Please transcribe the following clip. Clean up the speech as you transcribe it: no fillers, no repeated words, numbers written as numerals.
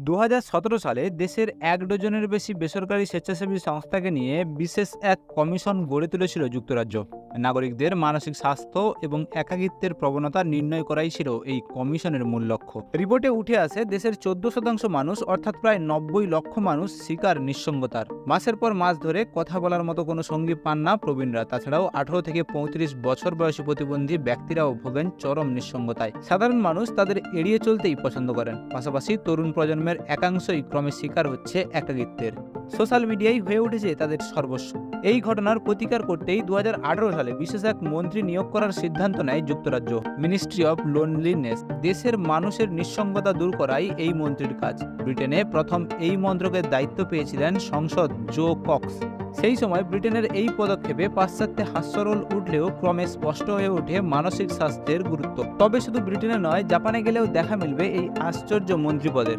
2017 সালে দেশের 1 ডজনের বেশি বেসরকারি স্বেচ্ছাসেবী সংস্থাকে নিয়ে বিশেষ এক কমিশন গড়ে তুলেছিল যুক্তরাজ্য। নাগরিকদের মানসিক স্বাস্থ্য এবং একাকিত্বের প্রবণতা নির্ণয় করাই ছিল এই কমিশনের মূল লক্ষ্য। রিপোর্টে উঠে আসে দেশের 14% মানুষ অর্থাৎ প্রায় 90 লক্ষ মানুষ শিকার নিঃসঙ্গতার। মাসের পর মাস ধরে কথা বলার মতো কোনো সঙ্গী পান না প্রবীণরা। তাছাড়াও 18 থেকে 35 বছর বয়সী প্রতিবন্ধী ব্যক্তিরাও ভোগেন চরম নিঃসঙ্গতায়। সাধারণ মানুষ তাদের এড়িয়ে চলতেই পছন্দ করেন। পাশাপাশি তরুণ প্রজন্মের একাংশই ক্রমে শিকার হচ্ছে একাকিত্বের। সোশ্যাল মিডিয়াই হয়ে উঠেছে তাদের সর্বস্ব। এই ঘটনার প্রতিকার করতেই 2018 সালে বিশেষ এক মন্ত্রী নিয়োগ করার সিদ্ধান্ত নেয় যুক্তরাজ্য। Ministry of loneliness. দেশের মানুষের নিঃসঙ্গতা দূর করাই এই মন্ত্রীর কাজ। ব্রিটেনে প্রথম এই মন্ত্রকের দায়িত্ব পেয়েছিলেন সংসদ জো কক্স। সেই সময় ব্রিটেনের এই পদক্ষেপে পাশ্চাত্যে হাস্যরোল উঠলেও ক্রমে স্পষ্ট হয়ে ওঠে মানসিক স্বাস্থ্যের গুরুত্ব। তবে শুধু ব্রিটেনে নয়, জাপানে গেলেও দেখা মিলবে এই আশ্চর্য মন্ত্রীপদের।